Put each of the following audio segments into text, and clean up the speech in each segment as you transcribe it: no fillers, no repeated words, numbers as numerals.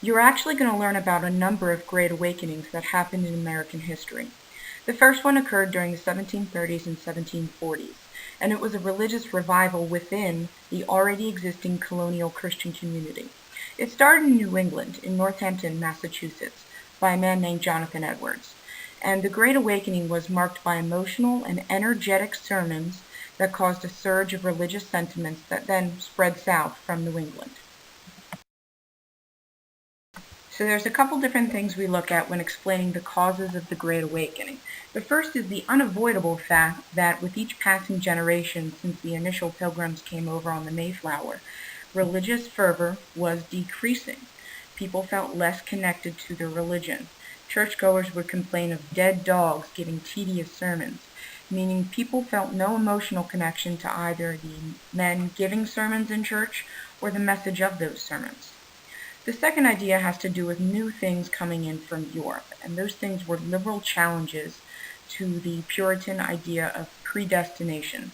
You're actually going to learn about a number of great awakenings that happened in American history. The first one occurred during the 1730s and 1740s, and it was a religious revival within the already existing colonial Christian community. It started in New England, in Northampton, Massachusetts, by a man named Jonathan Edwards. And the Great Awakening was marked by emotional and energetic sermons that caused a surge of religious sentiments that then spread south from New England. So there's a couple different things we look at when explaining the causes of the Great Awakening. The first is the unavoidable fact that with each passing generation since the initial pilgrims came over on the Mayflower, religious fervor was decreasing. People felt less connected to their religion. Churchgoers would complain of dead dogs giving tedious sermons, meaning people felt no emotional connection to either the men giving sermons in church or the message of those sermons. The second idea has to do with new things coming in from Europe, and those things were liberal challenges to the Puritan idea of predestination.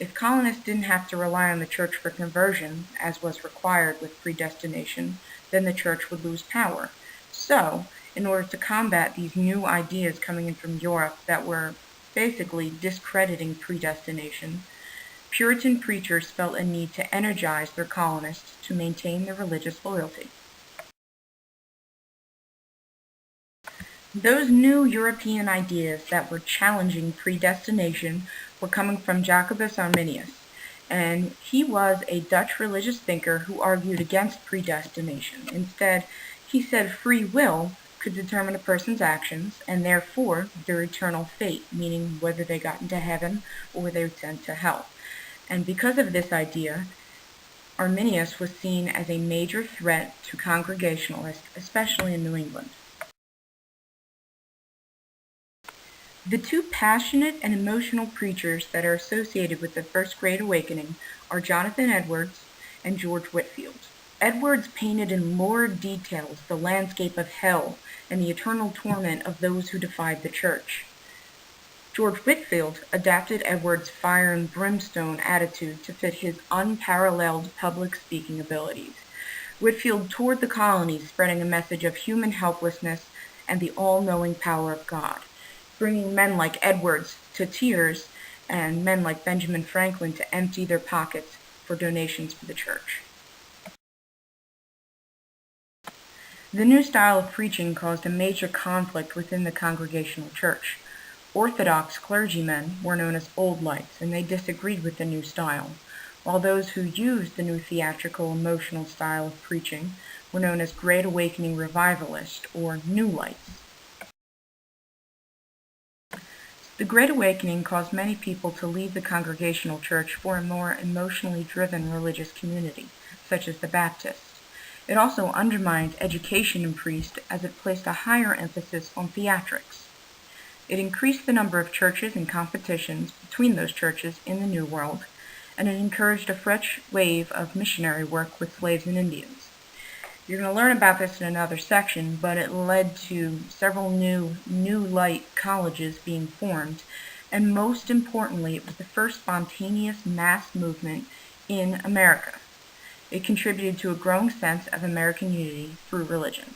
If colonists didn't have to rely on the church for conversion, as was required with predestination, then the church would lose power. So, in order to combat these new ideas coming in from Europe that were basically discrediting predestination, Puritan preachers felt a need to energize their colonists to maintain their religious loyalty. Those new European ideas that were challenging predestination were coming from Jacobus Arminius, and he was a Dutch religious thinker who argued against predestination. Instead, he said free will could determine a person's actions and therefore their eternal fate, meaning whether they got into heaven or they were sent to hell. And because of this idea, Arminius was seen as a major threat to Congregationalists, especially in New England. The two passionate and emotional preachers that are associated with the First Great Awakening are Jonathan Edwards and George Whitefield. Edwards painted in lurid details the landscape of hell and the eternal torment of those who defied the church. George Whitefield adapted Edwards' fire and brimstone attitude to fit his unparalleled public speaking abilities. Whitefield toured the colonies spreading a message of human helplessness and the all-knowing power of God, bringing men like Edwards to tears and men like Benjamin Franklin to empty their pockets for donations for the church. The new style of preaching caused a major conflict within the Congregational church. Orthodox clergymen were known as Old Lights, and they disagreed with the new style, while those who used the new theatrical, emotional style of preaching were known as Great Awakening Revivalists or New Lights. The Great Awakening caused many people to leave the Congregational church for a more emotionally driven religious community, such as the Baptists. It also undermined education in priests as it placed a higher emphasis on theatrics. It increased the number of churches and competitions between those churches in the New World, and it encouraged a fresh wave of missionary work with slaves and Indians. You're going to learn about this in another section, but it led to several new light colleges being formed, and most importantly, it was the first spontaneous mass movement in America. It contributed to a growing sense of American unity through religion.